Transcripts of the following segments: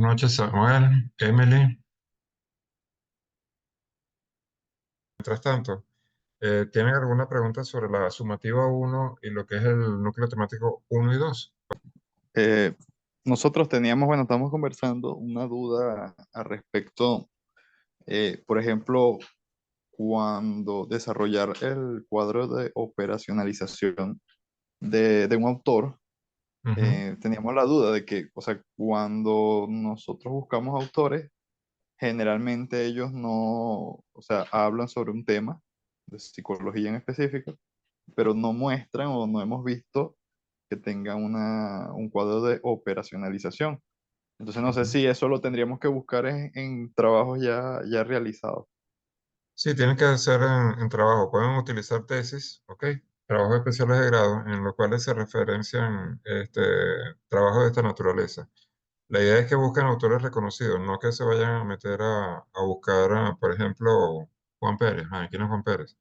noches, Samuel, Emily. Mientras tanto, ¿tienen alguna pregunta sobre la sumativa uno y lo que es el núcleo temático uno y 2? Eh, Nosotros teníamos, bueno, estamos conversando una duda al respecto, por ejemplo, cuando desarrollar el cuadro de operacionalización de un autor, teníamos la duda de que, o sea, cuando nosotros buscamos autores, generalmente ellos no, o sea, hablan sobre un tema de psicología en específico, pero no muestran o no hemos visto que tengan un cuadro de operacionalización. Entonces no sé Ujú. si eso lo tendríamos que buscar en trabajos ya realizados. Sí, tienen que hacer en trabajo. Pueden utilizar tesis, ¿ok? Trabajos especiales de grado en los cuales se referencian trabajos de esta naturaleza. La idea es que busquen autores reconocidos, no que se vayan a meter a buscar, por ejemplo, Juan Pérez. ¿Quién es Juan Pérez?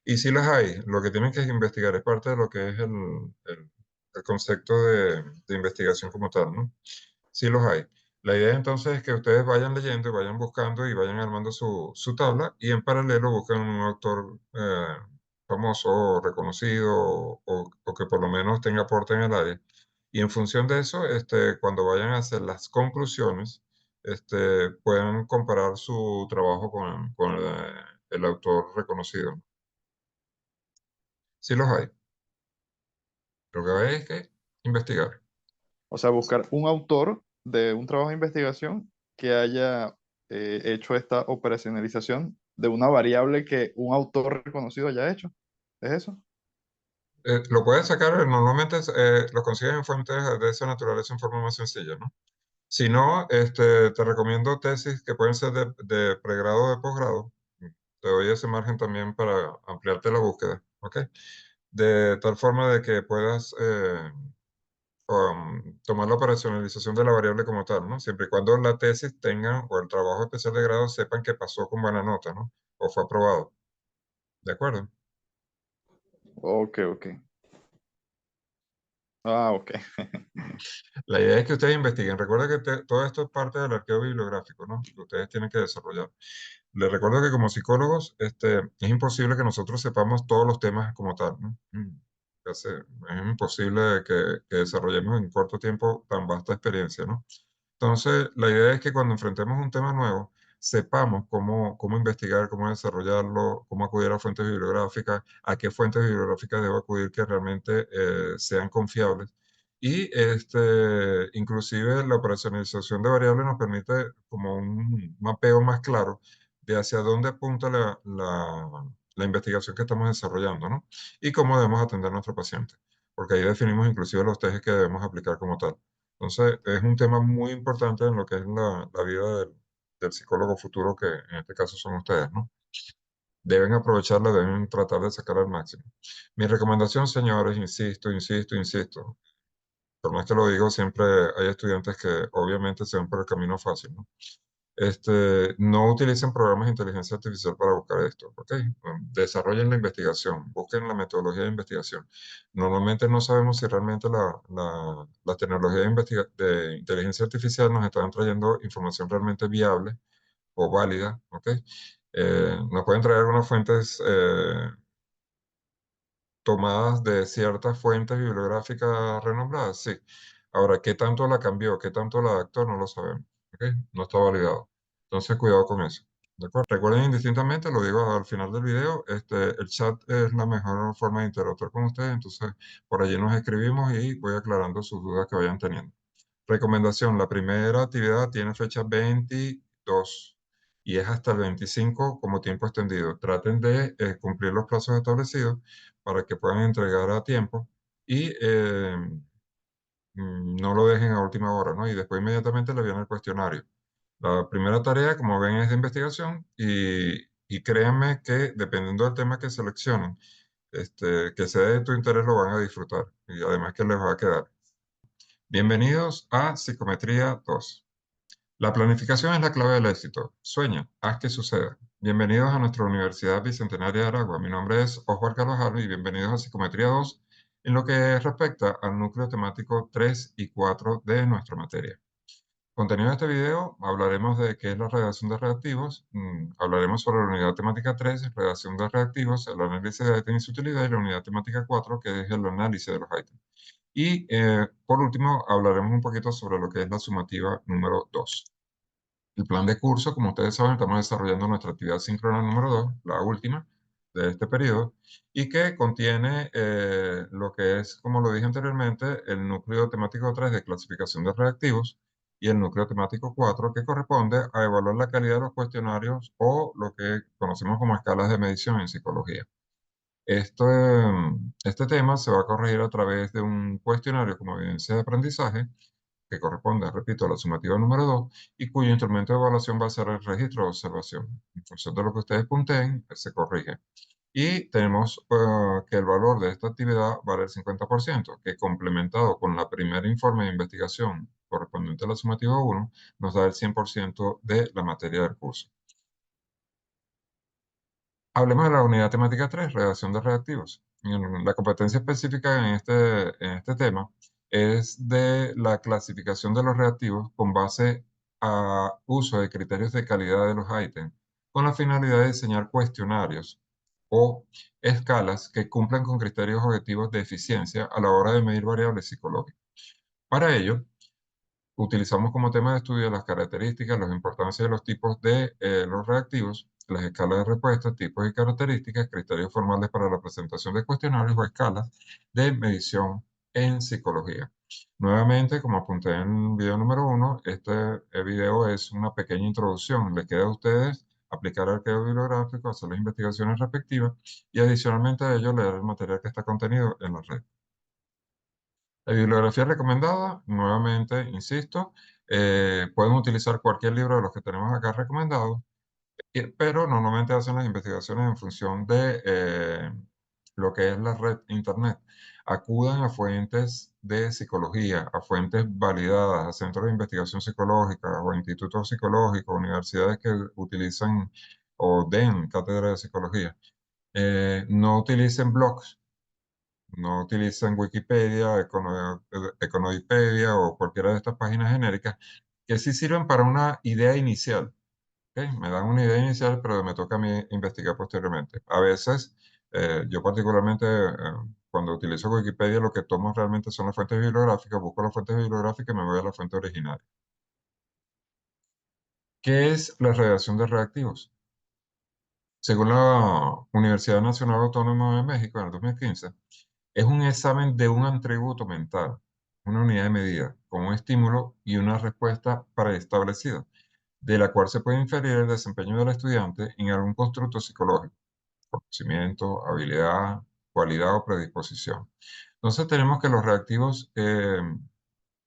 Y si las hay, lo que tienen que investigar es parte de lo que es el concepto de investigación como tal, ¿no? Sí los hay. La idea entonces es que ustedes vayan leyendo y vayan buscando y vayan armando su tabla y en paralelo busquen un autor famoso o reconocido o que por lo menos tenga aporte en el área. Y en función de eso, cuando vayan a hacer las conclusiones, puedan comparar su trabajo con el autor reconocido. Sí los hay. Lo que hay es que investigar. O sea, buscar un autor de un trabajo de investigación que haya hecho esta operacionalización de una variable que un autor reconocido haya hecho. ¿Es eso? Lo puedes sacar, normalmente lo consigues en fuentes de esa naturaleza en forma más sencilla, ¿no? Si no, te recomiendo tesis que pueden ser de pregrado o de posgrado. Te doy ese margen también para ampliarte la búsqueda, ¿ok? De tal forma de que puedas tomar la operacionalización de la variable como tal, ¿no? Siempre y cuando la tesis tenga, o el trabajo especial de grado sepan que pasó con buena nota, ¿no? O fue aprobado, ¿de acuerdo? Ok, ok. Ah, ok. La idea es que ustedes investiguen. Recuerda que todo esto es parte del arqueo bibliográfico, ¿no? Que ustedes tienen que desarrollar. Les recuerdo que como psicólogos, es imposible que nosotros sepamos todos los temas como tal, ¿no? Es imposible que desarrollemos en corto tiempo tan vasta experiencia, ¿no? Entonces, la idea es que cuando enfrentemos un tema nuevo, sepamos cómo investigar, cómo desarrollarlo, cómo acudir a fuentes bibliográficas, a qué fuentes bibliográficas debo acudir que realmente sean confiables. Y inclusive la operacionalización de variables nos permite como un mapeo más claro de hacia dónde apunta la investigación que estamos desarrollando, ¿no? Y cómo debemos atender a nuestro paciente, porque ahí definimos inclusive los tejes que debemos aplicar como tal. Entonces, es un tema muy importante en lo que es la vida del psicólogo futuro, que en este caso son ustedes, ¿no? Deben aprovecharla, deben tratar de sacar al máximo. Mi recomendación, señores, insisto, insisto, insisto, por más que lo digo, siempre hay estudiantes que obviamente se van por el camino fácil, ¿no? No utilicen programas de inteligencia artificial para buscar esto, ¿ok? Desarrollen la investigación, busquen la metodología de investigación. Normalmente no sabemos si realmente la tecnología de inteligencia artificial nos están trayendo información realmente viable o válida, ¿ok? Nos pueden traer algunas fuentes tomadas de ciertas fuentes bibliográficas renombradas, sí. Ahora, ¿qué tanto la cambió? ¿Qué tanto la adaptó? No lo sabemos, ¿ok? No está validado. Entonces, cuidado con eso. ¿De acuerdo? Recuerden indistintamente, lo digo al final del video, el chat es la mejor forma de interactuar con ustedes, entonces por allí nos escribimos y voy aclarando sus dudas que vayan teniendo. Recomendación, la primera actividad tiene fecha 22 y es hasta el 25 como tiempo extendido. Traten de cumplir los plazos establecidos para que puedan entregar a tiempo y no lo dejen a última hora, ¿no? Y después inmediatamente le viene el cuestionario. La primera tarea, como ven, es de investigación y créanme que dependiendo del tema que seleccionen, que sea de tu interés, lo van a disfrutar y además que les va a quedar. Bienvenidos a Psicometría 2. La planificación es la clave del éxito. Sueña, haz que suceda. Bienvenidos a nuestra Universidad Bicentenaria de Aragua. Mi nombre es Osvaldo Carvajal y bienvenidos a Psicometría 2 en lo que respecta al núcleo temático 3 y 4 de nuestra materia. Contenido de este video, hablaremos de qué es la redacción de reactivos, hablaremos sobre la unidad temática 3, redacción de reactivos, el análisis de ítems y su utilidad, y la unidad temática 4, que es el análisis de los ítems. Y por último, hablaremos un poquito sobre lo que es la sumativa número 2. El plan de curso, como ustedes saben, estamos desarrollando nuestra actividad síncrona número 2, la última de este periodo, y que contiene lo que es, como lo dije anteriormente, el núcleo temático 3 de clasificación de reactivos y el núcleo temático 4 que corresponde a evaluar la calidad de los cuestionarios o lo que conocemos como escalas de medición en psicología. Este tema se va a corregir a través de un cuestionario como evidencia de aprendizaje que corresponde, repito, a la sumativa número 2 y cuyo instrumento de evaluación va a ser el registro de observación. En función de lo que ustedes punteen, se corrige. Y tenemos que el valor de esta actividad vale el 50%, que complementado con la primera informe de investigación correspondiente a la sumativa 1, nos da el 100% de la materia del curso. Hablemos de la unidad temática 3, redacción de reactivos. La competencia específica en este tema es de la clasificación de los reactivos con base a uso de criterios de calidad de los ítems, con la finalidad de diseñar cuestionarios o escalas que cumplan con criterios objetivos de eficiencia a la hora de medir variables psicológicas. Para ello, utilizamos como tema de estudio las características, las importancias de los tipos de los reactivos, las escalas de respuesta, tipos y características, criterios formales para la presentación de cuestionarios o escalas de medición en psicología. Nuevamente, como apunté en el video número 1, este video es una pequeña introducción. Les queda a ustedes aplicar el arqueo bibliográfico, hacer las investigaciones respectivas y adicionalmente a ello leer el material que está contenido en la red. La bibliografía recomendada, nuevamente, insisto, pueden utilizar cualquier libro de los que tenemos acá recomendados, pero normalmente hacen las investigaciones en función de lo que es la red Internet. Acudan a fuentes de psicología, a fuentes validadas, a centros de investigación psicológica o institutos psicológicos, universidades que utilizan o den cátedra de psicología. No utilicen blogs, no utilicen Wikipedia, Econopedia o cualquiera de estas páginas genéricas que sí sirven para una idea inicial. ¿Ok? Me dan una idea inicial, pero me toca a mí investigar posteriormente. A veces, yo particularmente, cuando utilizo Wikipedia, lo que tomo realmente son las fuentes bibliográficas, busco las fuentes bibliográficas y me voy a la fuente original. ¿Qué es la redacción de reactivos? Según la Universidad Nacional Autónoma de México, en el 2015, es un examen de un atributo mental, una unidad de medida, con un estímulo y una respuesta preestablecida, de la cual se puede inferir el desempeño del estudiante en algún constructo psicológico, conocimiento, habilidad, cualidad o predisposición. Entonces tenemos que los reactivos,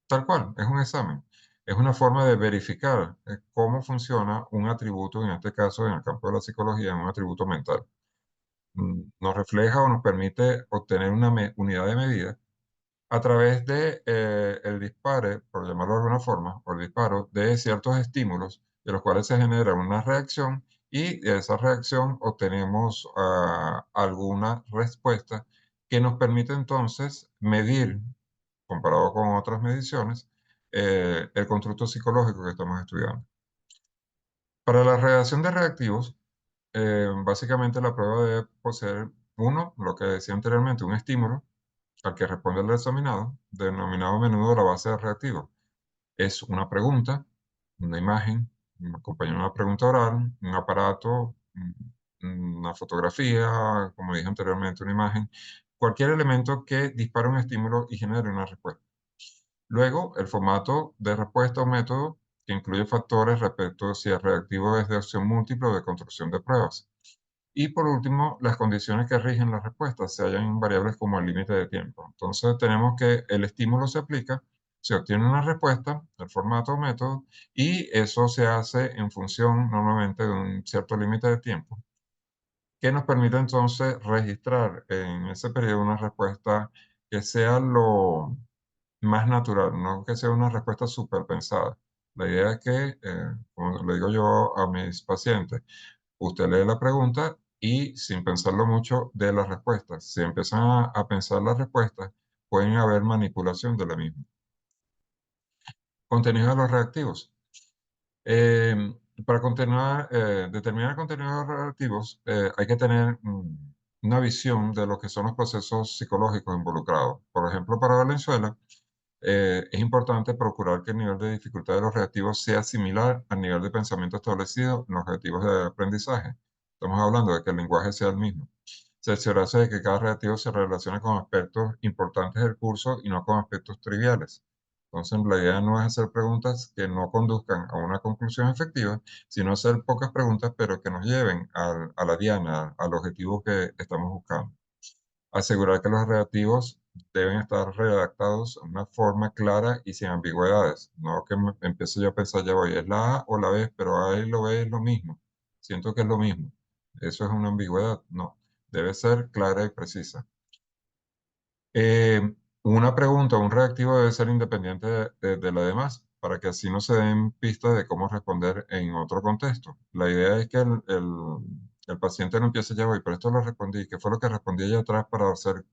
tal cual, es un examen. Es una forma de verificar cómo funciona un atributo, en este caso en el campo de la psicología, un atributo mental. Nos refleja o nos permite obtener una unidad de medida a través de el dispare, por llamarlo de alguna forma, o el disparo de ciertos estímulos de los cuales se genera una reacción y de esa reacción obtenemos alguna respuesta que nos permite entonces medir, comparado con otras mediciones, el constructo psicológico que estamos estudiando. Para la redacción de reactivos, básicamente la prueba debe poseer, uno, lo que decía anteriormente, un estímulo al que responde el examinado, denominado a menudo la base de reactivo. Es una pregunta, una imagen, acompañada de una pregunta oral, un aparato, una fotografía, como dije anteriormente, una imagen, cualquier elemento que dispare un estímulo y genere una respuesta. Luego, el formato de respuesta o método, que incluye factores respecto a si el reactivo es de opción múltiple o de construcción de pruebas. Y por último, las condiciones que rigen la respuesta, se hallan en variables como el límite de tiempo. Entonces tenemos que el estímulo se aplica, se obtiene una respuesta, el formato o método, y eso se hace en función normalmente de un cierto límite de tiempo, que nos permite entonces registrar en ese periodo una respuesta que sea lo más natural, no que sea una respuesta súper pensada. La idea es que, como le digo yo a mis pacientes, usted lee la pregunta y sin pensarlo mucho de las respuestas. Si empiezan a pensar las respuestas, pueden haber manipulación de la misma. Contenido de los reactivos. Para determinar contenidos reactivos, hay que tener una visión de lo que son los procesos psicológicos involucrados. Por ejemplo, para Valenzuela, es importante procurar que el nivel de dificultad de los reactivos sea similar al nivel de pensamiento establecido en los objetivos de aprendizaje. Estamos hablando de que el lenguaje sea el mismo. Cerciorarse de que cada reactivo se relacione con aspectos importantes del curso y no con aspectos triviales. Entonces, la idea no es hacer preguntas que no conduzcan a una conclusión efectiva, sino hacer pocas preguntas, pero que nos lleven a la diana, al objetivo que estamos buscando. Asegurar que los reactivos deben estar redactados de una forma clara y sin ambigüedades. No que empiece yo a pensar, ya voy, es la A o la B, pero A y lo B es lo mismo. Siento que es lo mismo. ¿Eso es una ambigüedad? No. Debe ser clara y precisa. Eh, una pregunta o un reactivo debe ser independiente de la demás, para que así no se den pistas de cómo responder en otro contexto. La idea es que el paciente no empiece ya voy, pero esto lo respondí, ¿qué fue lo que respondí allá atrás para ser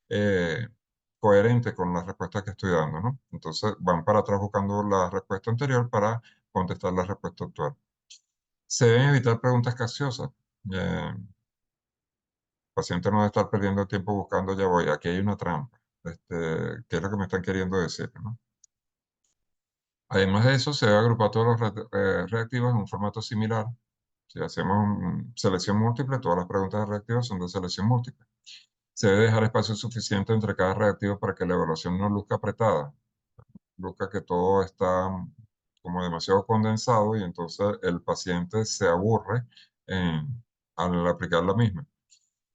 eh, coherente con la respuesta que estoy dando, ¿no? Entonces van para atrás buscando la respuesta anterior para contestar la respuesta actual. Se deben evitar preguntas capciosas. El paciente no debe estar perdiendo el tiempo buscando, ya voy, aquí hay una trampa. ¿Qué es lo que me están queriendo decir, ¿no? Además de eso, se debe agrupar todos los reactivos en un formato similar. Si hacemos selección múltiple, todas las preguntas de reactivos son de selección múltiple. Se debe dejar espacio suficiente entre cada reactivo para que la evaluación no luzca apretada, luzca que todo está como demasiado condensado y entonces el paciente se aburre al aplicar la misma.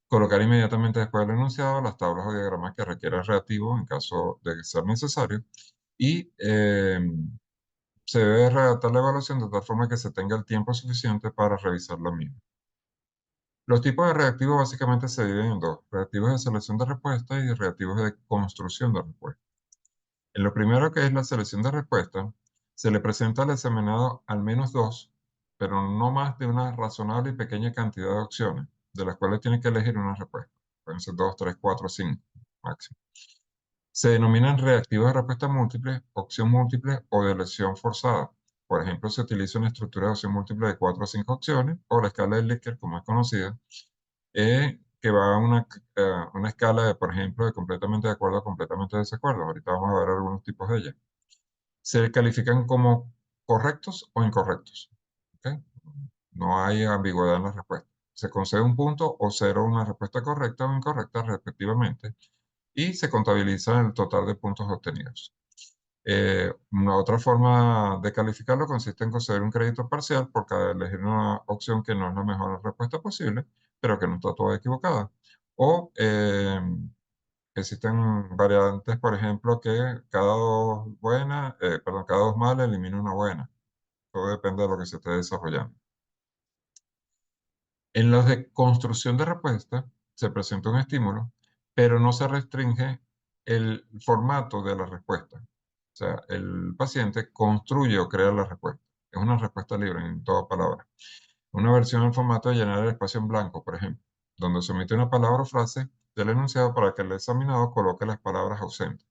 Colocar inmediatamente después del enunciado las tablas o diagramas que requiera el reactivo en caso de ser necesario y se debe redactar la evaluación de tal forma que se tenga el tiempo suficiente para revisar la misma. Los tipos de reactivos básicamente se dividen en dos: reactivos de selección de respuesta y reactivos de construcción de respuesta. En lo primero, que es la selección de respuesta, se le presenta al examinado al menos dos, pero no más de una razonable y pequeña cantidad de opciones, de las cuales tiene que elegir una respuesta. Pueden ser dos, tres, cuatro, cinco máximo. Se denominan reactivos de respuesta múltiple, opción múltiple o de elección forzada. Por ejemplo, se utiliza una estructura de opción múltiple de cuatro o cinco opciones, o la escala de Likert, como es conocida, que va a una escala de, por ejemplo, de completamente de acuerdo a completamente de desacuerdo. Ahorita vamos a ver algunos tipos de ellas. Se califican como correctos o incorrectos. ¿Ok? No hay ambigüedad en la respuesta. Se concede un punto o cero una respuesta correcta o incorrecta, respectivamente, y se contabiliza el total de puntos obtenidos. Una otra forma de calificarlo consiste en conceder un crédito parcial por cada elegir una opción que no es la mejor respuesta posible, pero que no está toda equivocada. O existen variantes, por ejemplo, que cada dos malas elimina una buena. Todo depende de lo que se esté desarrollando. En los de construcción de respuesta se presenta un estímulo, pero no se restringe el formato de la respuesta. O sea, el paciente construye o crea la respuesta. Es una respuesta libre en toda palabra. Una versión en formato de llenar el espacio en blanco, por ejemplo, donde se omite una palabra o frase del enunciado para que el examinado coloque las palabras ausentes.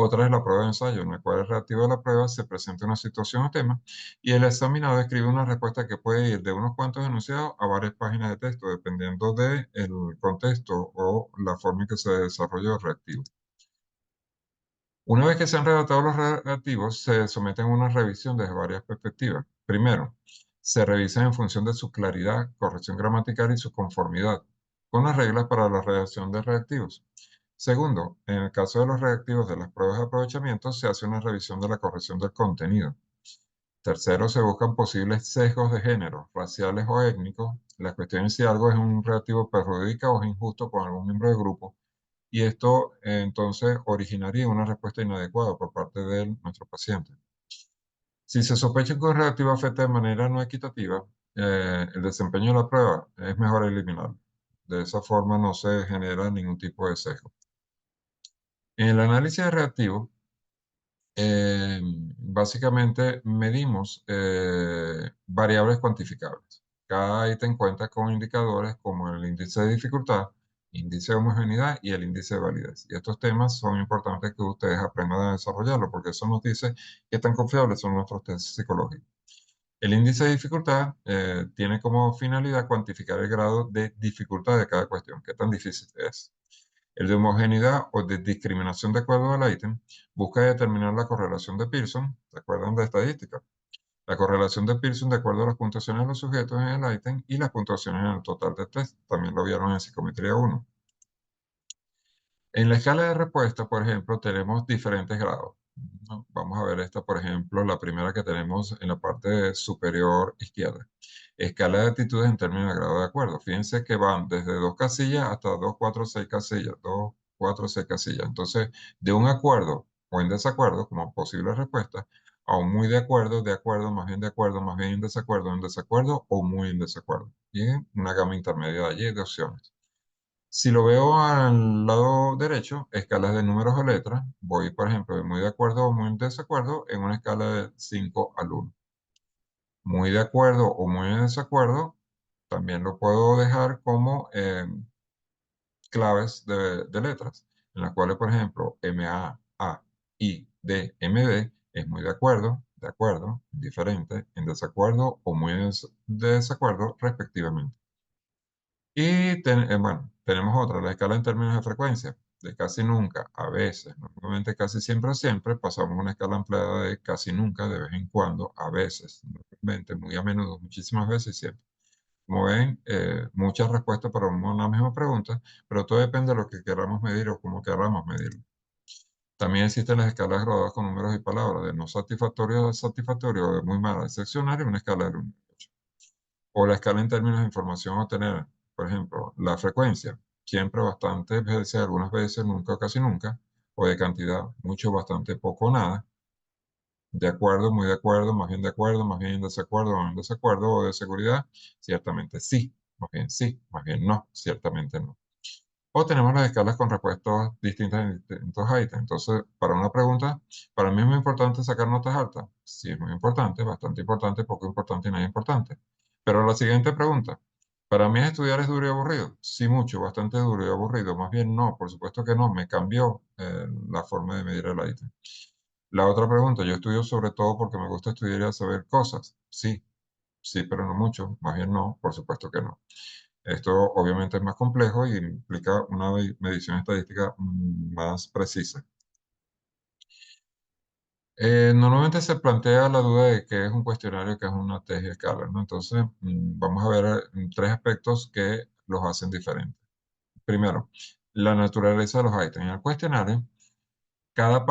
Otra es la prueba de ensayo, en la cual el reactivo de la prueba se presenta una situación o tema y el examinado escribe una respuesta que puede ir de unos cuantos enunciados a varias páginas de texto, dependiendo del contexto o la forma en que se desarrolló el reactivo. Una vez que se han redactado los reactivos, se someten a una revisión desde varias perspectivas. Primero, se revisan en función de su claridad, corrección gramatical y su conformidad con las reglas para la redacción de reactivos. Segundo, en el caso de los reactivos de las pruebas de aprovechamiento, se hace una revisión de la corrección del contenido. Tercero, se buscan posibles sesgos de género, raciales o étnicos. La cuestión es si algo es un reactivo perjudica o es injusto con algún miembro del grupo. Y esto entonces originaría una respuesta inadecuada por parte de nuestro paciente. Si se sospecha que un reactivo afecta de manera no equitativa el desempeño de la prueba, es mejor eliminarlo. De esa forma no se genera ningún tipo de sesgo. En el análisis de reactivos, básicamente medimos variables cuantificables. Cada ítem cuenta con indicadores como el índice de dificultad, índice de homogeneidad y el índice de validez. Y estos temas son importantes que ustedes aprendan a desarrollarlo, porque eso nos dice qué tan confiables son nuestros test psicológicos. El índice de dificultad tiene como finalidad cuantificar el grado de dificultad de cada cuestión, qué tan difícil es. El de homogeneidad o de discriminación de acuerdo al ítem busca determinar la correlación de Pearson, ¿se acuerdan de estadística? La correlación de Pearson de acuerdo a las puntuaciones de los sujetos en el ítem y las puntuaciones en el total de test. También lo vieron en psicometría 1. En la escala de respuesta, por ejemplo, tenemos diferentes grados, ¿no? Vamos a ver esta, por ejemplo, la primera que tenemos en la parte superior izquierda. Escala de actitudes en términos de grado de acuerdo. Fíjense que van desde 2 casillas hasta 2, 4, 6 casillas. 2, 4, 6 casillas. Entonces, de un acuerdo o en desacuerdo, como posible respuesta, a un muy de acuerdo, más bien de acuerdo, más bien en desacuerdo o muy en desacuerdo. Y una gama intermedia de allí de opciones. Si lo veo al lado derecho, escalas de números o letras, voy, por ejemplo, de muy de acuerdo o muy en desacuerdo en una escala de 5 al 1. Muy de acuerdo o muy en desacuerdo, también lo puedo dejar como claves de letras, en las cuales, por ejemplo, MA, A, I, D, MD es muy de acuerdo, diferente, en desacuerdo o muy en desacuerdo, respectivamente. Y bueno, tenemos otra, la escala en términos de frecuencia, de casi nunca, a veces, normalmente casi siempre o siempre, pasamos a una escala ampliada de casi nunca, de vez en cuando, a veces, normalmente, muy a menudo, muchísimas veces, siempre. Como ven, muchas respuestas para una misma pregunta, pero todo depende de lo que queramos medir o cómo queramos medirlo. También existen las escalas graduadas con números y palabras, de no satisfactorio a satisfactorio, de muy mala a excepcional, y una escala del 1 al 8. O la escala en términos de información a obtener. Por ejemplo, la frecuencia, siempre bastante veces, algunas veces, nunca o casi nunca. O de cantidad, mucho, bastante, poco o nada. De acuerdo, muy de acuerdo, más bien de acuerdo, más bien en desacuerdo, más bien en desacuerdo. O de seguridad, ciertamente sí, más bien no, ciertamente no. O tenemos las escalas con respuestas distintas en distintos ítems. Entonces, para una pregunta, para mí es muy importante sacar notas altas. Sí, es muy importante, bastante importante, poco importante y nada importante. Pero la siguiente pregunta, ¿para mí estudiar es duro y aburrido? Sí, mucho, bastante duro y aburrido. Más bien no, por supuesto que no, me cambió la forma de medir el ítem. La otra pregunta, yo estudio sobre todo porque me gusta estudiar y saber cosas. Sí, sí, pero no mucho. Más bien no, por supuesto que no. Esto obviamente es más complejo y implica una medición estadística más precisa. Normalmente se plantea la duda de qué es un cuestionario, qué es una test y escala, ¿no? Entonces, vamos a ver tres aspectos que los hacen diferentes. Primero, la naturaleza de los ítems. En el cuestionario, cada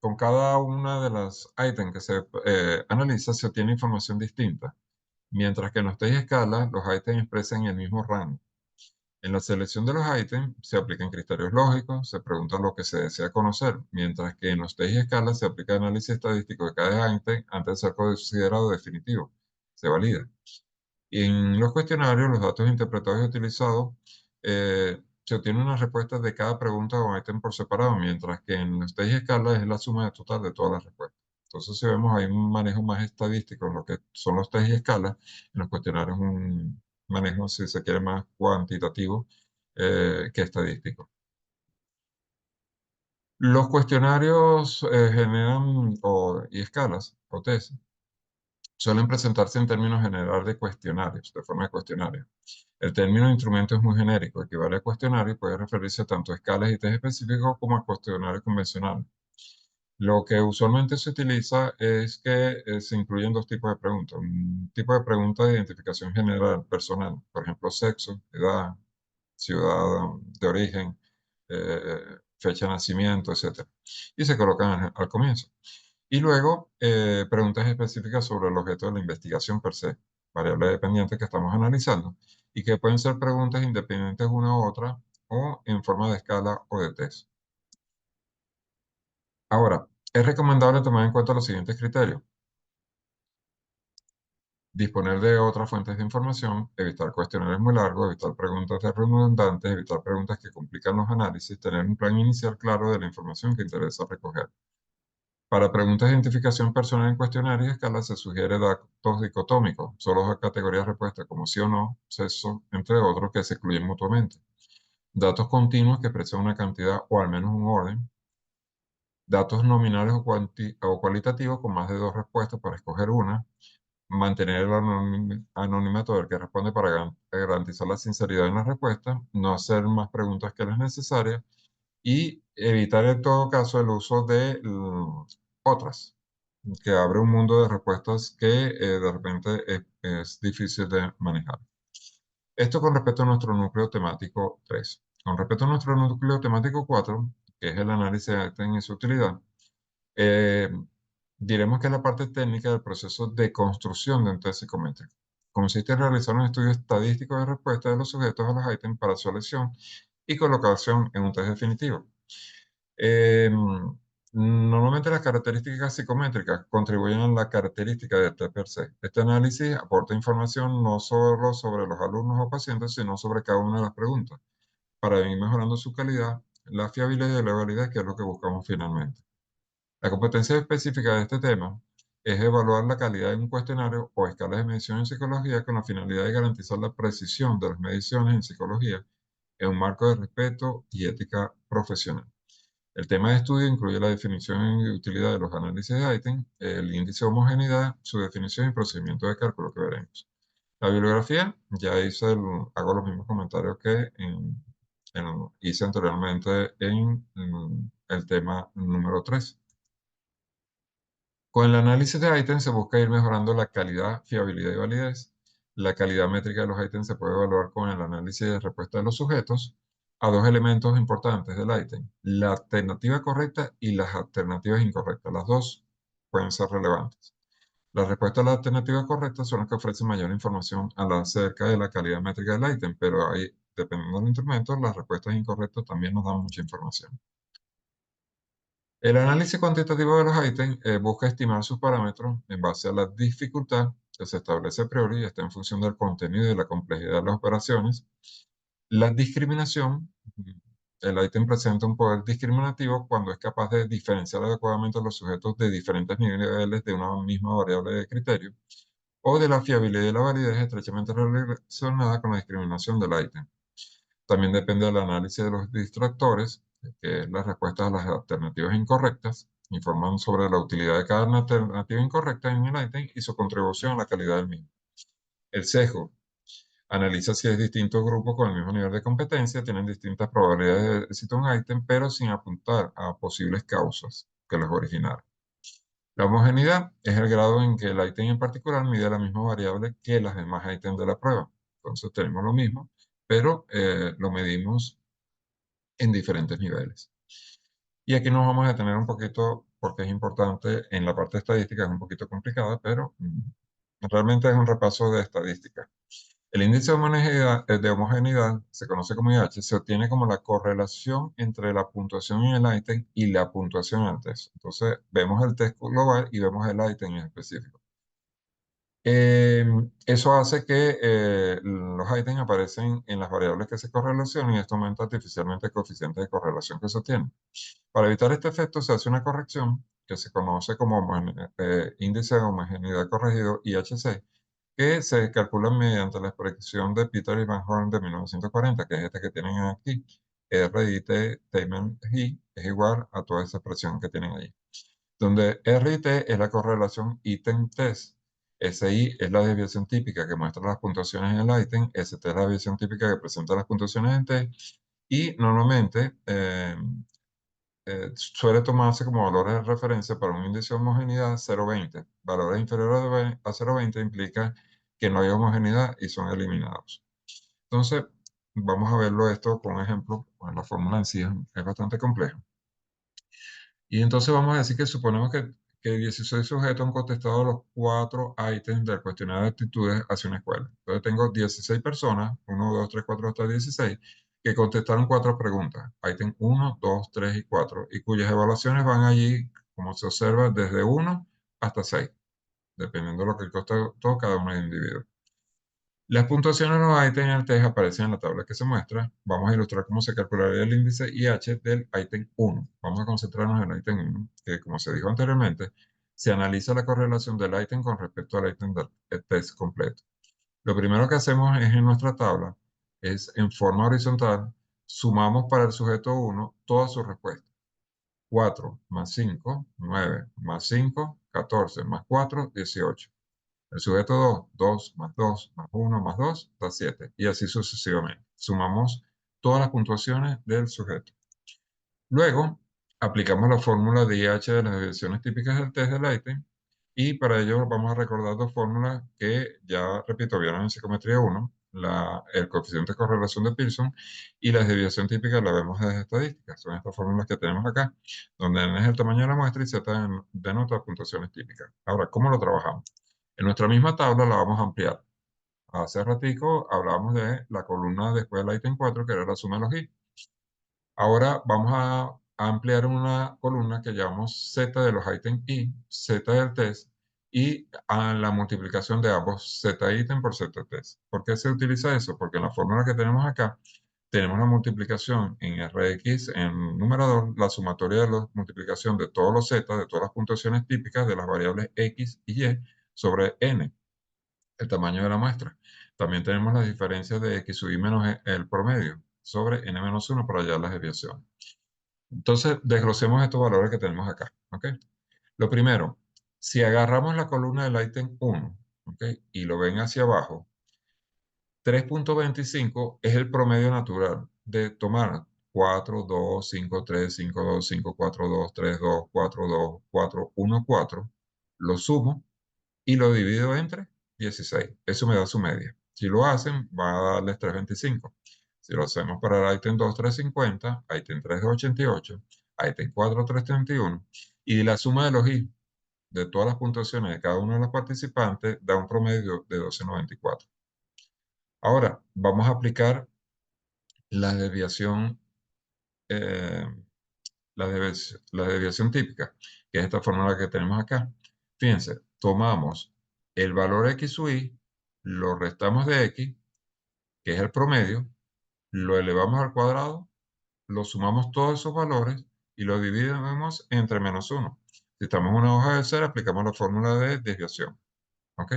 con cada una de las ítems que se analiza se obtiene información distinta, mientras que en los test y escala los ítems expresan el mismo rango. En la selección de los ítems se aplican criterios lógicos, se pregunta lo que se desea conocer, mientras que en los test y escalas se aplica análisis estadístico de cada ítem antes de ser considerado definitivo. Se valida. Y en los cuestionarios, los datos interpretados y utilizados, se obtienen unas respuestas de cada pregunta o ítem por separado, mientras que en los test y escalas es la suma total de todas las respuestas. Entonces, si vemos, hay un manejo más estadístico en lo que son los test y escalas, en los cuestionarios un manejo, si se quiere, más cuantitativo que estadístico. Los cuestionarios generan, y escalas, o test, suelen presentarse en términos generales de cuestionarios, de forma de cuestionario. El término instrumento es muy genérico, equivale a cuestionario y puede referirse tanto a escalas y test específicos como a cuestionarios convencionales. Lo que usualmente se utiliza es que se incluyen dos tipos de preguntas. Un tipo de pregunta de identificación general, personal, por ejemplo, sexo, edad, ciudad de origen, fecha de nacimiento, etc. Y se colocan al comienzo. Y luego, preguntas específicas sobre el objeto de la investigación per se, variable dependiente que estamos analizando, y que pueden ser preguntas independientes una u otra o en forma de escala o de test. Ahora, es recomendable tomar en cuenta los siguientes criterios. Disponer de otras fuentes de información, evitar cuestionarios muy largos, evitar preguntas redundantes, evitar preguntas que complican los análisis, tener un plan inicial claro de la información que interesa recoger. Para preguntas de identificación personal en cuestionarios y escalas se sugiere datos dicotómicos, solo dos categorías de respuesta como sí o no, sexo, entre otros, que se excluyen mutuamente. Datos continuos que expresan una cantidad o al menos un orden. Datos nominales o cualitativos con más de dos respuestas para escoger una. Mantener el anonimato del que responde para garantizar la sinceridad en la respuesta. No hacer más preguntas que las necesarias y evitar en todo caso el uso de otras, que abre un mundo de respuestas que de repente es difícil de manejar. Esto con respecto a nuestro núcleo temático 3. Con respecto a nuestro núcleo temático 4, que es el análisis de ítem y su utilidad, eh, diremos que es la parte técnica del proceso de construcción de un test psicométrico. Consiste en realizar un estudio estadístico de respuesta de los sujetos a los ítems para su elección y colocación en un test definitivo. Normalmente las características psicométricas contribuyen a la característica del test per se. Este análisis aporta información no solo sobre los alumnos o pacientes, sino sobre cada una de las preguntas, para ir mejorando su calidad, la fiabilidad y la validez, que es lo que buscamos finalmente. La competencia específica de este tema es evaluar la calidad de un cuestionario o escala de medición en psicología con la finalidad de garantizar la precisión de las mediciones en psicología en un marco de respeto y ética profesional. El tema de estudio incluye la definición y utilidad de los análisis de ítem, el índice de homogeneidad, su definición y procedimiento de cálculo que veremos. La bibliografía, ya hago los mismos comentarios que hice anteriormente en el tema número 3. Con el análisis de ítems se busca ir mejorando la calidad, fiabilidad y validez. La calidad métrica de los ítems se puede evaluar con el análisis de respuesta de los sujetos a dos elementos importantes del ítem, la alternativa correcta y las alternativas incorrectas. Las dos pueden ser relevantes. Las respuestas a las alternativas correctas son las que ofrecen mayor información acerca de la calidad métrica del ítem, pero ahí, dependiendo del instrumento, las respuestas incorrectas también nos dan mucha información. El análisis cuantitativo de los ítems busca estimar sus parámetros en base a la dificultad que se establece a priori y está en función del contenido y de la complejidad de las operaciones. La discriminación, el ítem presenta un poder discriminativo cuando es capaz de diferenciar adecuadamente a los sujetos de diferentes niveles de una misma variable de criterio, o de la fiabilidad y la validez estrechamente relacionada con la discriminación del ítem. También depende del análisis de los distractores, que es la respuesta a las alternativas incorrectas, informan sobre la utilidad de cada alternativa incorrecta en el ítem y su contribución a la calidad del mismo. El sesgo analiza si es distintos grupos con el mismo nivel de competencia tienen distintas probabilidades de éxito en un ítem, pero sin apuntar a posibles causas que los originaron. La homogeneidad es el grado en que el ítem en particular mide la misma variable que las demás ítems de la prueba. Entonces tenemos lo mismo, pero lo medimos en diferentes niveles. Y aquí nos vamos a detener un poquito porque es importante, en la parte estadística es un poquito complicada, pero realmente es un repaso de estadística. El índice de homogeneidad, se conoce como IH, se obtiene como la correlación entre la puntuación en el ítem y la puntuación en el test. Entonces, vemos el test global y vemos el ítem en específico. Eso hace que los ítems aparecen en las variables que se correlacionan y esto aumenta artificialmente el coeficiente de correlación que se obtiene. Para evitar este efecto se hace una corrección que se conoce como índice de homogeneidad corregido, IHC, que se calcula mediante la expresión de Peter y Van Horn de 1940, que es este que tienen aquí. RIT Tayman He es igual a toda esa expresión que tienen ahí, donde RIT es la correlación ítem-test. SI es la desviación típica que muestra las puntuaciones en el ítem, ST es la desviación típica que presenta las puntuaciones en test, y normalmente suele tomarse como valores de referencia para un índice de homogeneidad 0,20. Valores inferiores a 0,20 implica que no hay homogeneidad y son eliminados. Entonces, vamos a verlo esto con un ejemplo. Bueno, la fórmula en sí es bastante compleja. Y entonces vamos a decir que suponemos que 16 sujetos han contestado los 4 ítems del cuestionario de actitudes hacia una escuela. Entonces tengo 16 personas, 1, 2, 3, 4 hasta 16, que contestaron 4 preguntas, ítem 1, 2, 3 y 4, y cuyas evaluaciones van allí, como se observa, desde 1 hasta 6, dependiendo de lo que costó cada uno de los individuos. Las puntuaciones de los ítems en el test aparecen en la tabla que se muestra. Vamos a ilustrar cómo se calcularía el índice IH del ítem 1. Vamos a concentrarnos en el ítem 1, que como se dijo anteriormente, se analiza la correlación del ítem con respecto al ítem del test completo. Lo primero que hacemos es en nuestra tabla, es en forma horizontal, sumamos para el sujeto 1 todas sus respuestas. 4 más 5, 9 más 5, 14 más 4, 18. El sujeto 2, 2 más 2 más 1 más 2 da 7. Y así sucesivamente. Sumamos todas las puntuaciones del sujeto. Luego, aplicamos la fórmula de IH de las desviaciones típicas del test del ítem. Y para ello vamos a recordar dos fórmulas que ya, repito, vieron en psicometría 1, el coeficiente de correlación de Pearson y la desviación típica la vemos desde estadísticas. Son estas fórmulas que tenemos acá, donde N es el tamaño de la muestra y Z denota puntuaciones típicas. Ahora, ¿cómo lo trabajamos? En nuestra misma tabla la vamos a ampliar. Hace ratico hablábamos de la columna después del ítem 4, que era la suma de los i. Ahora vamos a ampliar una columna que llamamos Z de los ítems I, Z del test, y a la multiplicación de ambos Z ítem por Z test. ¿Por qué se utiliza eso? Porque en la fórmula que tenemos acá, tenemos la multiplicación en Rx, en numerador, la sumatoria de la multiplicación de todos los Z, de todas las puntuaciones típicas de las variables X y Y sobre N, el tamaño de la muestra. También tenemos las diferencias de X sub I menos el promedio sobre N menos 1 para hallar las desviaciones. Entonces, desglosemos estos valores que tenemos acá. ¿Ok? Lo primero, si agarramos la columna del ítem 1, ¿ok? Y lo ven hacia abajo, 3.25 es el promedio natural de tomar 4, 2, 5, 3, 5, 2, 5, 4, 2, 3, 2, 4, 2, 4, 1, 4. Lo sumo y lo divido entre 16. Eso me da su media. Si lo hacen, va a darles 325. Si lo hacemos para el ítem 2, 350, ítem 3, 288, ítem 4, 331, y la suma de los i de todas las puntuaciones de cada uno de los participantes da un promedio de 1294. Ahora, vamos a aplicar la desviación, eh, la desviación típica, que es esta fórmula que tenemos acá. Fíjense, tomamos el valor x sub i, lo restamos de x, que es el promedio, lo elevamos al cuadrado, lo sumamos todos esos valores y lo dividimos entre menos 1. Si estamos en una hoja de cero, aplicamos la fórmula de desviación. ¿Ok?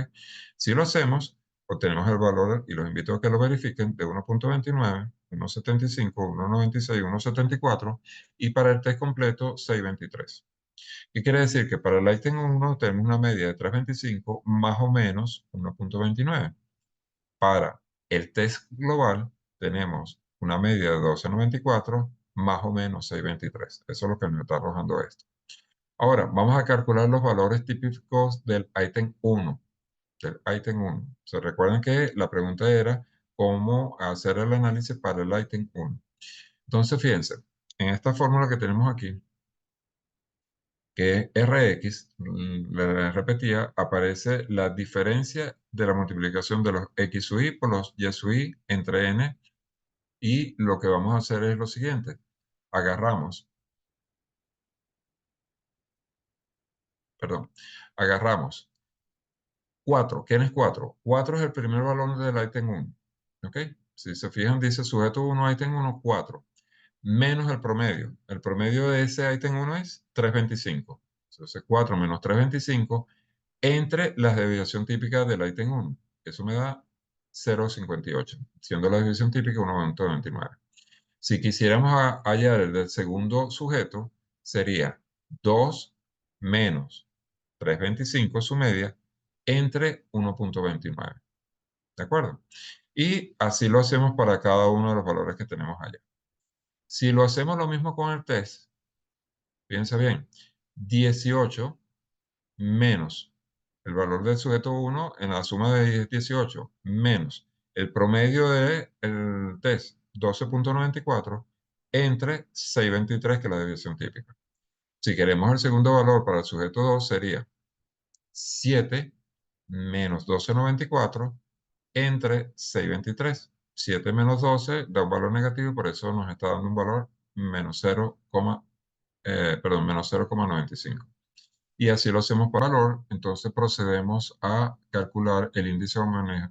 Si lo hacemos, obtenemos el valor, y los invito a que lo verifiquen, de 1.29, 1.75, 1.96, 1.74, y para el test completo, 6.23. ¿Qué quiere decir? Que para el ítem 1 tenemos una media de 3.25 más o menos 1.29. Para el test global tenemos una media de 12.94 más o menos 6.23. Eso es lo que nos está arrojando esto. Ahora, vamos a calcular los valores típicos del ítem 1. Del ítem 1. Se recuerdan que la pregunta era cómo hacer el análisis para el ítem 1. Entonces, fíjense, en esta fórmula que tenemos aquí, que es Rx, le repetía, aparece la diferencia de la multiplicación de los x sub i por los y sub i entre n, y lo que vamos a hacer es lo siguiente. Agarramos, perdón, agarramos 4. ¿Quién es 4? 4 es el primer valor del ítem 1. ¿Ok? Si se fijan, dice sujeto 1, ítem 1, 4. Menos el promedio. El promedio de ese ítem 1 es 325. Entonces 4 menos 325 entre la desviación típica del ítem 1. Eso me da 0,58, siendo la desviación típica 1.29. Si quisiéramos hallar el del segundo sujeto, sería 2 menos 325, su media, entre 1.29. ¿De acuerdo? Y así lo hacemos para cada uno de los valores que tenemos allá. Si lo hacemos lo mismo con el test, piensa bien, 18 menos el valor del sujeto 1 en la suma de 18 menos el promedio del test 12.94 entre 6.23, que es la desviación típica. Si queremos el segundo valor para el sujeto 2 sería 7 menos 12.94 entre 6.23. 7 menos 12 da un valor negativo y por eso nos está dando un valor menos 0, menos 0,95. Y así lo hacemos por valor, entonces procedemos a calcular el índice de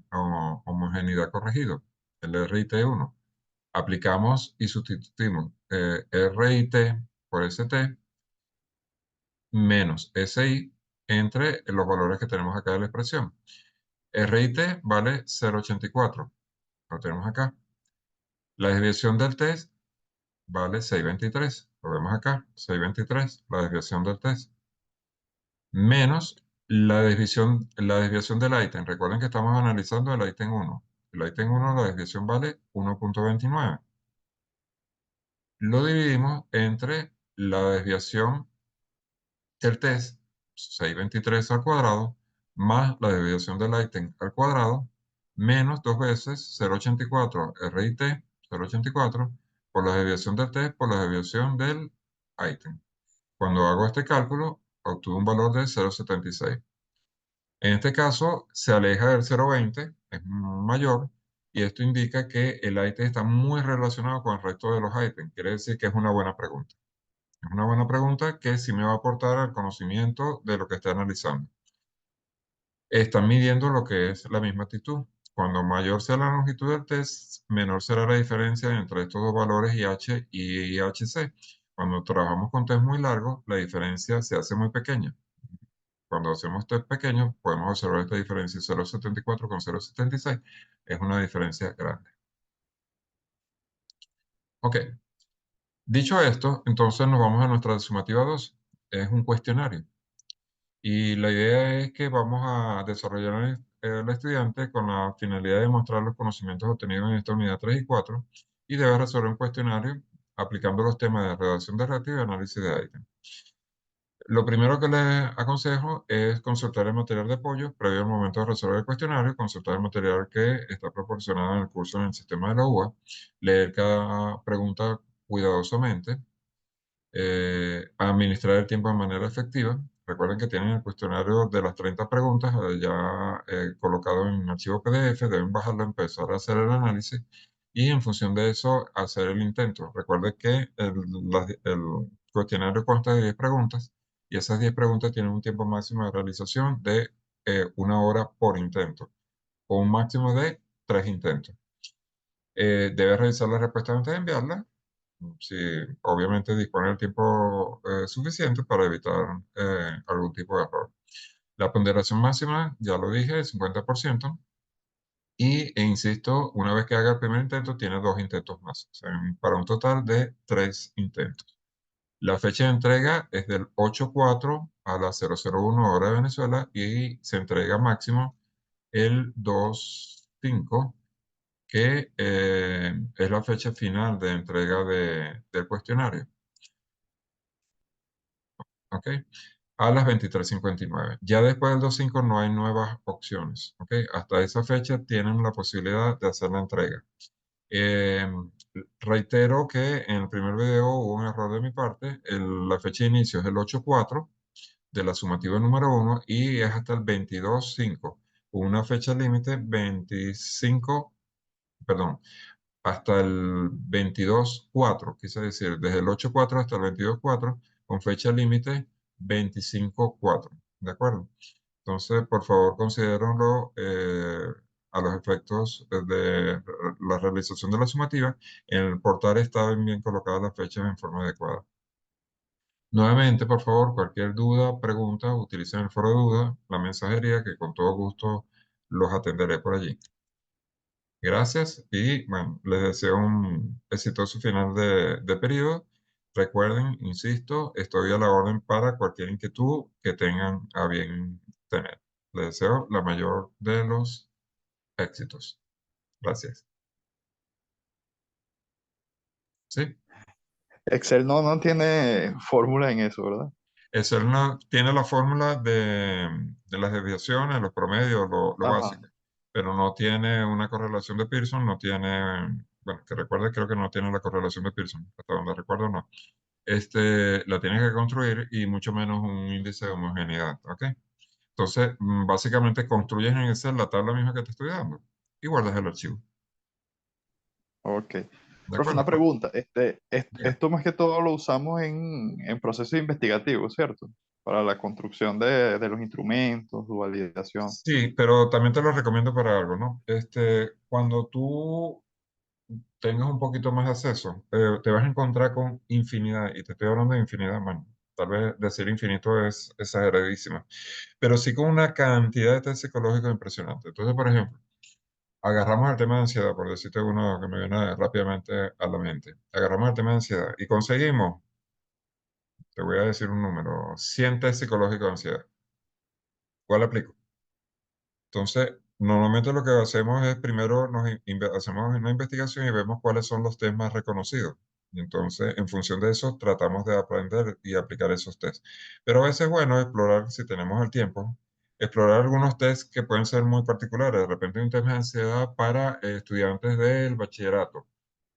homogeneidad corregido, el RIT1. Aplicamos y sustituimos RIT por ST menos SI entre los valores que tenemos acá de la expresión. RIT vale 0,84, lo tenemos acá. La desviación del test vale 6,23, lo vemos acá, 6,23, la desviación del test, menos la desviación del ítem. Recuerden que estamos analizando el ítem 1. El ítem 1, la desviación vale 1,29. Lo dividimos entre la desviación del test, 623 al cuadrado, más la desviación del ítem al cuadrado, menos dos veces 0,84 RIT, 0,84, por la desviación del test por la desviación del ítem. Cuando hago este cálculo, obtuve un valor de 0,76. En este caso, se aleja del 0,20, es mayor, y esto indica que el ítem está muy relacionado con el resto de los ítems. Quiere decir que es una buena pregunta. Es una buena pregunta que sí me va a aportar al conocimiento de lo que está analizando. Están midiendo lo que es la misma actitud. Cuando mayor sea la longitud del test, menor será la diferencia entre estos dos valores IH y IHC. Cuando trabajamos con test muy largos, la diferencia se hace muy pequeña. Cuando hacemos test pequeños, podemos observar esta diferencia 0,74 con 0,76. Es una diferencia grande. Ok. Dicho esto, entonces nos vamos a nuestra sumativa 2. Es un cuestionario. Y la idea es que vamos a desarrollar al estudiante con la finalidad de mostrar los conocimientos obtenidos en esta unidad 3 y 4 y debe resolver un cuestionario aplicando los temas de redacción de reto y análisis de ítems. Lo primero que les aconsejo es consultar el material de apoyo previo al momento de resolver el cuestionario, consultar el material que está proporcionado en el curso en el sistema de la UA, leer cada pregunta cuidadosamente, administrar el tiempo de manera efectiva. Recuerden que tienen el cuestionario de las 30 preguntas ya colocado en archivo PDF, deben bajarlo, empezar a hacer el análisis y en función de eso hacer el intento. Recuerden que el cuestionario consta de 10 preguntas y esas 10 preguntas tienen un tiempo máximo de realización de 1 hora por intento, o un máximo de 3 intentos. Debe revisar la respuesta antes de enviarla, si obviamente dispone del tiempo suficiente para evitar algún tipo de error. La ponderación máxima, ya lo dije, es 50%. E insisto, una vez que haga el primer intento, tiene dos intentos más, o sea, para un total de 3 intentos. La fecha de entrega es del 8/4 a las 001 hora de Venezuela y se entrega máximo el 2/5, que es la fecha final de entrega del cuestionario. ¿Ok? A las 23:59. Ya después del 2/5 no hay nuevas opciones. ¿Ok? Hasta esa fecha tienen la posibilidad de hacer la entrega. Eh, Reitero que en el primer video hubo un error de mi parte. La fecha de inicio es el 8/4 de la sumativa número 1 y es hasta el 22/5. Una fecha límite 25, perdón, hasta el 22/4, quise decir, desde el 8/4 hasta el 22/4, con fecha límite 25/4, ¿de acuerdo? Entonces, por favor, considérenlo a los efectos de la realización de la sumativa. En el portal está bien colocadas las fechas en forma adecuada. Nuevamente, por favor, cualquier duda, pregunta, utilicen el foro de duda, la mensajería, que con todo gusto los atenderé por allí. Gracias y bueno, les deseo un exitoso final de periodo. Recuerden, insisto, estoy a la orden para cualquier inquietud que tengan a bien tener. Les deseo la mayor de los éxitos. Gracias. Sí, Excel no tiene fórmula en eso, ¿verdad? Excel tiene la fórmula de las desviaciones, los promedios, lo Ajá, básico, pero no tiene una correlación de Pearson, no tiene, bueno, que recuerde, creo que no tiene la correlación de Pearson, hasta donde recuerdo no. La tienes que construir y mucho menos un índice de homogeneidad, ¿ok? Entonces, básicamente construyes en Excel la tabla misma que te estoy dando y guardas el archivo, ok. ¿de Profe, una acuerdo? pregunta. Diga. Esto más que todo lo usamos en procesos investigativos, ¿cierto? para la construcción de los instrumentos, su validación. Sí, pero también te lo recomiendo para algo, ¿no? Cuando tú tengas un poquito más de acceso, te vas a encontrar con infinidad, y te estoy hablando de infinidad, man. Tal vez decir infinito es exageradísimo, pero sí con una cantidad de test psicológicos impresionante. Entonces, por ejemplo, agarramos el tema de ansiedad, por decirte uno que me viene rápidamente a la mente. Agarramos el tema de ansiedad y conseguimos, te voy a decir un número, 100 test psicológicos de ansiedad. ¿Cuál aplico? Entonces, normalmente lo que hacemos es primero hacemos una investigación y vemos cuáles son los test más reconocidos. Y entonces, en función de eso, tratamos de aprender y aplicar esos tests. Pero a veces es bueno explorar, si tenemos el tiempo, explorar algunos tests que pueden ser muy particulares. De repente, un test de ansiedad para estudiantes del bachillerato.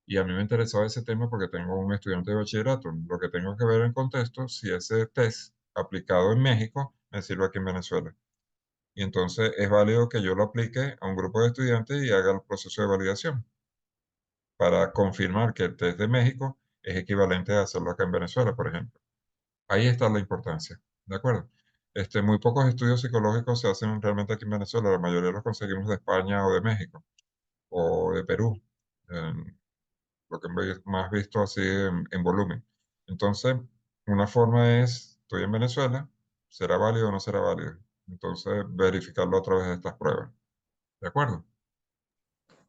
Y a mí me interesaba ese tema porque tengo un estudiante de bachillerato. Lo que tengo que ver en contexto, si ese test aplicado en México me sirve aquí en Venezuela. Y entonces es válido que yo lo aplique a un grupo de estudiantes y haga el proceso de validación para confirmar que el test de México es equivalente a hacerlo acá en Venezuela, por ejemplo. Ahí está la importancia, ¿de acuerdo? Muy pocos estudios psicológicos se hacen realmente aquí en Venezuela, la mayoría los conseguimos de España o de México o de Perú, lo que más visto así en volumen. Entonces, una forma es, estoy en Venezuela, ¿será válido o no será válido? Entonces, verificarlo a través de estas pruebas. ¿De acuerdo?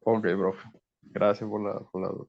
Ok, profe. Gracias por la duda.